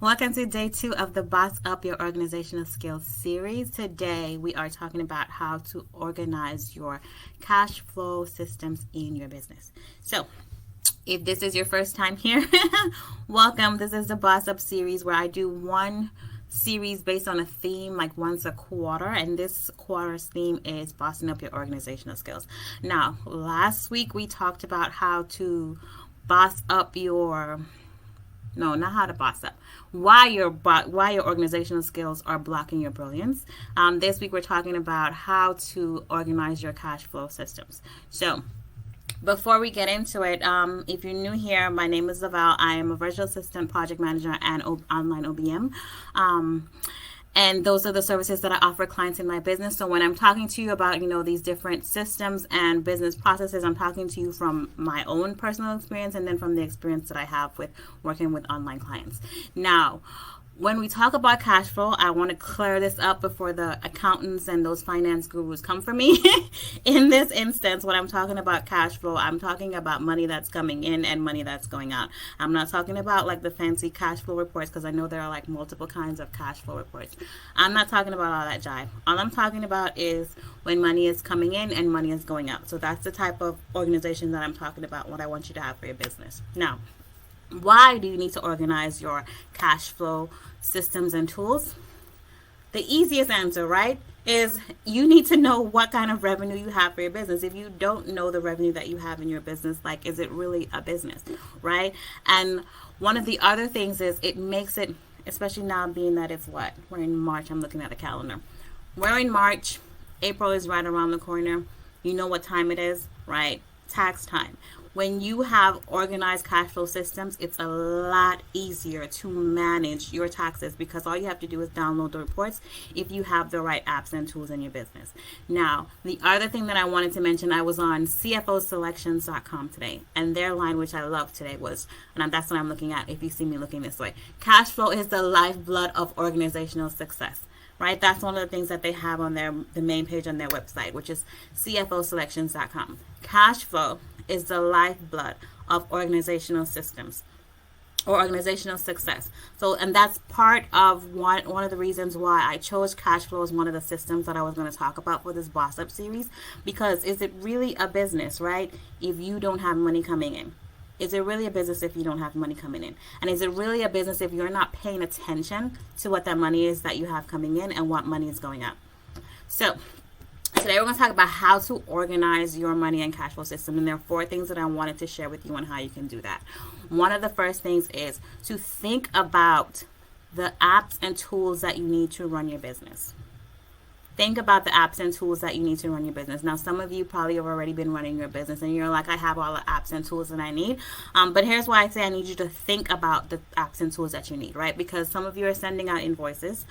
Welcome to day 2 of the Boss Up Your Organizational Skills series. Today we are talking about how to organize your cash flow systems in your business. So, if this is your first time here, welcome. This is the Boss Up series where I do one series based on a theme like once a quarter, and this quarter's theme is bossing up your organizational skills. Now, last week we talked about how to boss up your not how to boss up. Why your organizational skills are blocking your brilliance. This week we're talking about how to organize your cash flow systems. So before we get into it, if you're new here, my name is Lavelle. I am a virtual assistant, project manager, and online OBM. And those are the services that I offer clients in my business. So when I'm talking to you about, these different systems and business processes, I'm talking to you from my own personal experience and then from the experience that I have with working with online clients. Now, when we talk about cash flow, I want to clear this up before the accountants and those finance gurus come for me. In this instance, when I'm talking about cash flow, I'm talking about money that's coming in and money that's going out. I'm not talking about like the fancy cash flow reports, because I know there are like multiple kinds of cash flow reports. I'm not talking about all that jive. All I'm talking about is when money is coming in and money is going out. So that's the type of organization that I'm talking about, what I want you to have for your business. Now, why do you need to organize your cash flow systems and tools? The easiest answer, right, is you need to know what kind of revenue you have for your business. If you don't know the revenue that you have in your business, like, is it really a business, right? And one of the other things is it makes it, especially now being that it's we're in March. I'm looking at the calendar. We're in March. April is right around the corner. You know what time it is, right? Tax time. When you have organized cash flow systems, it's a lot easier to manage your taxes, because all you have to do is download the reports if you have the right apps and tools in your business. Now, the other thing that I wanted to mention, I was on CFO Selections.com today, and their line, which I love today, was, and that's what I'm looking at if you see me looking this way, cash flow is the lifeblood of organizational success. Right? That's one of the things that they have on the main page on their website, which is CFOSelections.com. Cash flow is the lifeblood of organizational systems or organizational success. So, and that's part of one of the reasons why I chose cash flow as one of the systems that I was going to talk about for this Boss Up series, because is it really a business, right, if you don't have money coming in? Is it really a business if you don't have money coming in? And is it really a business if you're not paying attention to what that money is that you have coming in and what money is going out? So today we're going to talk about how to organize your money and cash flow system. And there are 4 things that I wanted to share with you on how you can do that. One of the first things is to think about the apps and tools that you need to run your business. Think about the apps and tools that you need to run your business. Now, some of you probably have already been running your business and you're like, I have all the apps and tools that I need. But here's why I say I need you to think about the apps and tools that you need, right? Because some of you are sending out invoices.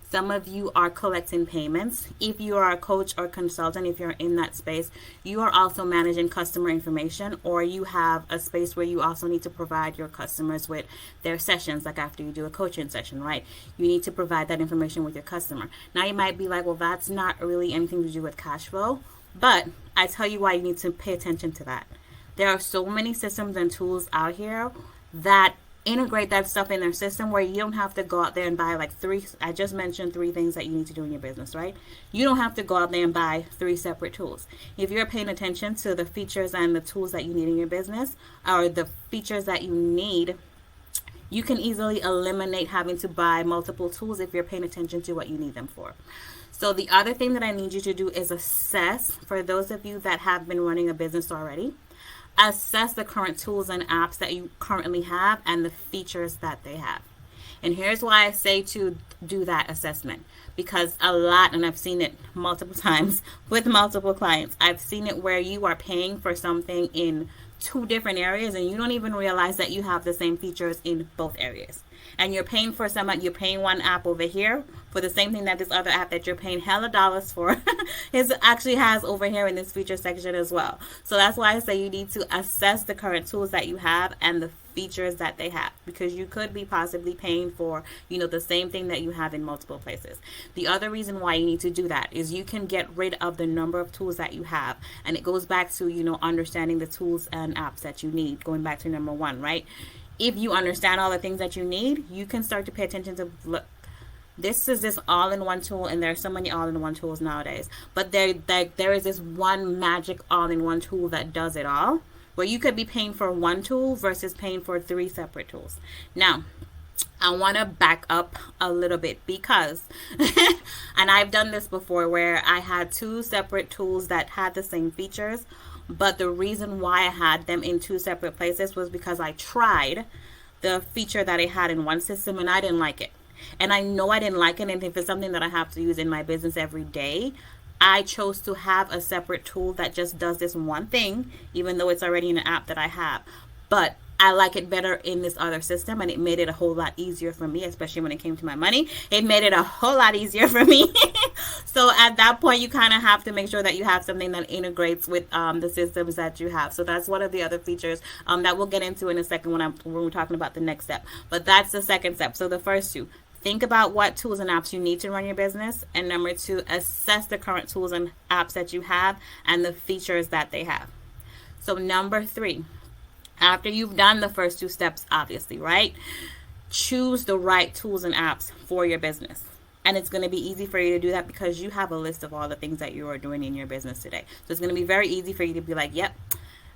Some of you are collecting payments. If you are a coach or consultant, if you're in that space, you are also managing customer information, or you have a space where you also need to provide your customers with their sessions, like after you do a coaching session, right? You need to provide that information with your customer. Now you might be like, well, that's not really anything to do with cash flow, but I tell you why you need to pay attention to that. There are so many systems and tools out here that integrate that stuff in their system where you don't have to go out there and buy like 3. I just mentioned 3 things that you need to do in your business, right? You don't have to go out there and buy 3 separate tools. If you're paying attention to the features and the tools that you need in your business, or the features that you need, you can easily eliminate having to buy multiple tools if you're paying attention to what you need them for. So the other thing that I need you to do is assess, for those of you that have been running a business already, assess the current tools and apps that you currently have and the features that they have. And here's why I say to do that assessment, because a lot, and I've seen it multiple times with multiple clients, I've seen it where you are paying for something in 2 different areas and you don't even realize that you have the same features in both areas. And you're paying for you're paying one app over here for the same thing that this other app that you're paying hella dollars for actually has over here in this feature section as well. So that's why I say you need to assess the current tools that you have and the features that they have, because you could be possibly paying for, the same thing that you have in multiple places. The other reason why you need to do that is you can get rid of the number of tools that you have. And it goes back to, understanding the tools and apps that you need, going back to number 1, right? if you understand all the things that you need, you can start to pay attention to, look, this is this all-in-one tool, and there are so many all-in-one tools nowadays. But there is this one magic all-in-one tool that does it all, where you could be paying for one tool versus paying for 3 separate tools. Now, I want to back up a little bit because, and I've done this before, where I had 2 separate tools that had the same features, but the reason why I had them in 2 separate places was because I tried the feature that I had in one system and I didn't like it. And I know I didn't like it, and if it's something that I have to use in my business every day, I chose to have a separate tool that just does this one thing, even though it's already in an app that I have. But I like it better in this other system, and it made it a whole lot easier for me, especially when it came to my money. It made it a whole lot easier for me. So at that point, you kind of have to make sure that you have something that integrates with the systems that you have. So that's one of the other features that we'll get into in a second when we're talking about the next step. But that's the second step. So the first 2. Think about what tools and apps you need to run your business. And number 2, assess the current tools and apps that you have and the features that they have. So number 3, after you've done the first 2 steps, obviously, right? Choose the right tools and apps for your business. And it's going to be easy for you to do that because you have a list of all the things that you are doing in your business today. So it's going to be very easy for you to be like, yep,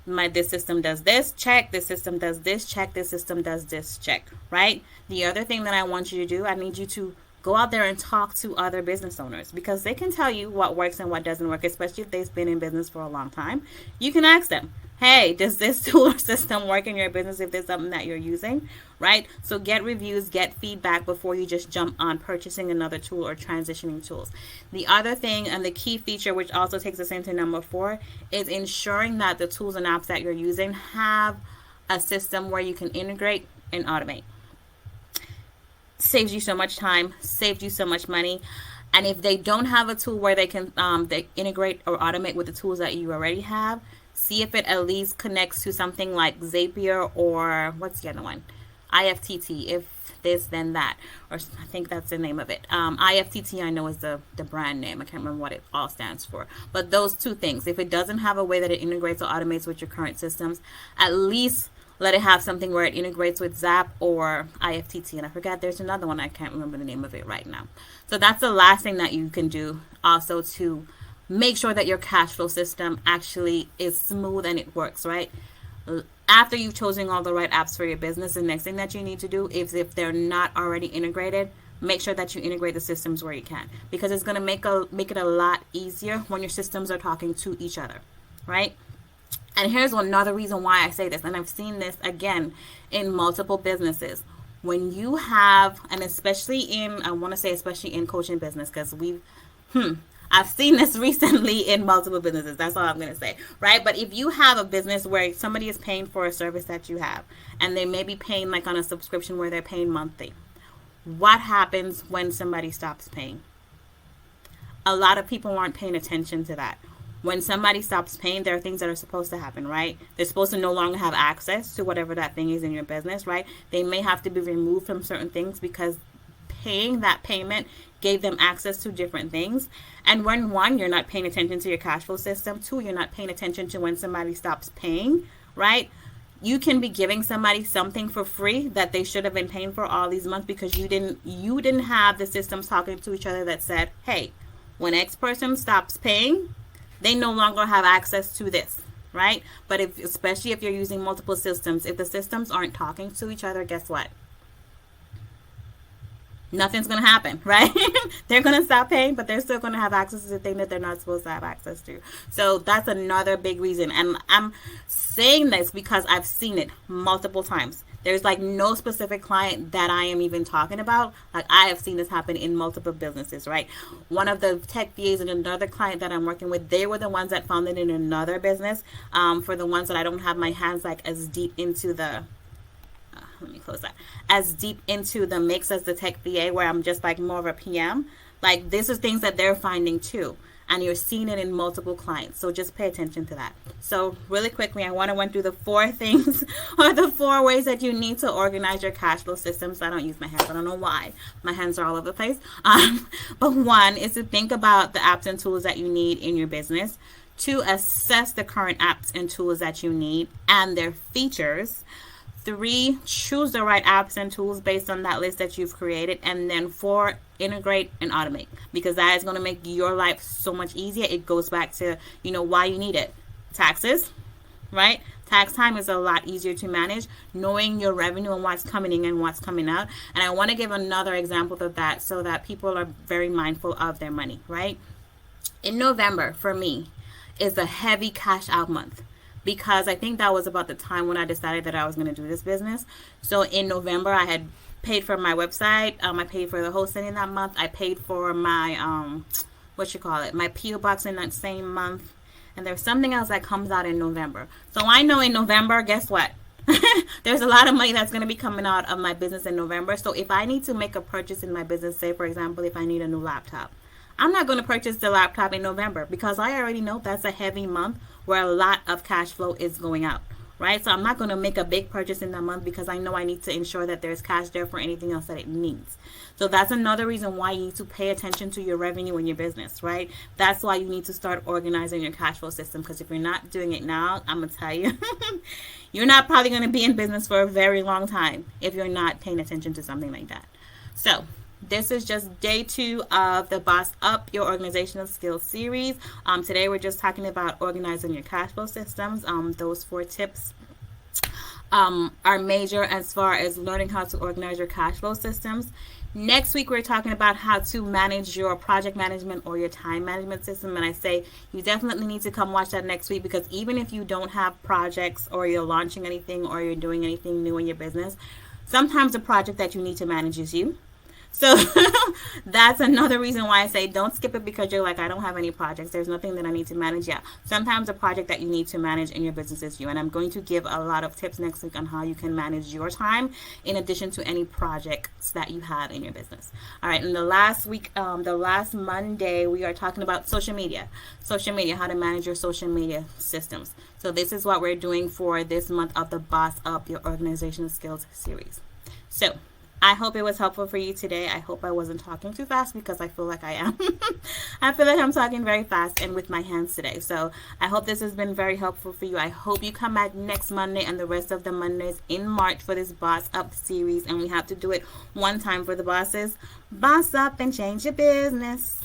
this system does this, check. This system does this, check. This system does this, check, right? The other thing that I want you to do, I need you to go out there and talk to other business owners, because they can tell you what works and what doesn't work, especially if they've been in business for a long time. You can ask them, hey, does this tool or system work in your business if there's something that you're using, right? So get reviews, get feedback before you just jump on purchasing another tool or transitioning tools. The other thing, and the key feature, which also takes us into number 4, is ensuring that the tools and apps that you're using have a system where you can integrate and automate. Saves you so much time, saves you so much money. And if they don't have a tool where they can they integrate or automate with the tools that you already have, see if it at least connects to something like Zapier, or what's the other one? IFTT. If this, then that. Or I think that's the name of it. IFTT, I know, is the brand name. I can't remember what it all stands for. But those 2 things, if it doesn't have a way that it integrates or automates with your current systems, at least let it have something where it integrates with Zap or IFTT. And I forgot there's another one. I can't remember the name of it right now. So that's the last thing that you can do also to make sure that your cash flow system actually is smooth and it works, right? After you've chosen all the right apps for your business, the next thing that you need to do is, if they're not already integrated, make sure that you integrate the systems where you can, because it's going to make it a lot easier when your systems are talking to each other, right? And here's another reason why I say this, and I've seen this again in multiple businesses. When you have, and especially in, I want to say especially in coaching business, because I've seen this recently in multiple businesses. That's all I'm going to say, right? But if you have a business where somebody is paying for a service that you have, and they may be paying like on a subscription where they're paying monthly, what happens when somebody stops paying? A lot of people aren't paying attention to that. When somebody stops paying, there are things that are supposed to happen, right? They're supposed to no longer have access to whatever that thing is in your business, right? They may have to be removed from certain things because paying that payment gave them access to different things. And when, 1, you're not paying attention to your cash flow system, 2, you're not paying attention to when somebody stops paying, right? You can be giving somebody something for free that they should have been paying for all these months because you didn't have the systems talking to each other that said, hey, when X person stops paying, they no longer have access to this, right? But especially if you're using multiple systems, if the systems aren't talking to each other, guess what? Nothing's going to happen, right? They're going to stop paying, but they're still going to have access to the thing that they're not supposed to have access to. So that's another big reason. And I'm saying this because I've seen it multiple times. There's like no specific client that I am even talking about. Like, I have seen this happen in multiple businesses, right? One of the tech VAs and another client that I'm working with, they were the ones that found it in another business. For the ones that I don't have my hands like as deep into the let me close that, as deep into the mix as the tech VA, where I'm just like more of a PM. Like, this is things that they're finding too, and you're seeing it in multiple clients. So just pay attention to that. So really quickly, I want to run through the 4 things or the 4 ways that you need to organize your cash flow systems. I don't use my hands. I don't know why. My hands are all over the place. But 1 is to think about the apps and tools that you need in your business. 2, assess the current apps and tools that you need and their features. 3, choose the right apps and tools based on that list that you've created. And then 4, integrate and automate, because that is going to make your life so much easier. It goes back to, why you need it. Taxes, right? Tax time is a lot easier to manage, knowing your revenue and what's coming in and what's coming out. And I want to give another example of that so that people are very mindful of their money, right? In November, for me, is a heavy cash out month, because I think that was about the time when I decided that I was going to do this business. So in November, I had paid for my website. I paid for the hosting in that month. I paid for my, my P.O. box in that same month. And there's something else that comes out in November. So I know in November, guess what? There's a lot of money that's going to be coming out of my business in November. So if I need to make a purchase in my business, say, for example, if I need a new laptop, I'm not going to purchase the laptop in November, because I already know that's a heavy month where a lot of cash flow is going out, right? So I'm not going to make a big purchase in that month, because I know I need to ensure that there's cash there for anything else that it needs. So that's another reason why you need to pay attention to your revenue in your business, right? That's why you need to start organizing your cash flow system, because if you're not doing it now, I'm going to tell you, you're not probably going to be in business for a very long time if you're not paying attention to something like that. So this is just day 2 of the Boss Up Your Organizational Skills series. Today we're just talking about organizing your cash flow systems. Those 4 tips are major as far as learning how to organize your cash flow systems. Next week, we're talking about how to manage your project management or your time management system. And I say you definitely need to come watch that next week, because even if you don't have projects or you're launching anything or you're doing anything new in your business, sometimes the project that you need to manage is you. So that's another reason why I say don't skip it, because you're like, I don't have any projects. There's nothing that I need to manage. Yeah, sometimes the project that you need to manage in your business is you. And I'm going to give a lot of tips next week on how you can manage your time in addition to any projects that you have in your business. All right, and the last Monday, we are talking about social media, how to manage your social media systems. So this is what we're doing for this month of the Boss Up Your Organizational Skills series. So I hope it was helpful for you today. I hope I wasn't talking too fast, because I feel like I am. I feel like I'm talking very fast and with my hands today. So I hope this has been very helpful for you. I hope you come back next Monday and the rest of the Mondays in March for this Boss Up series. And we have to do it one time for the bosses. Boss up and change your business.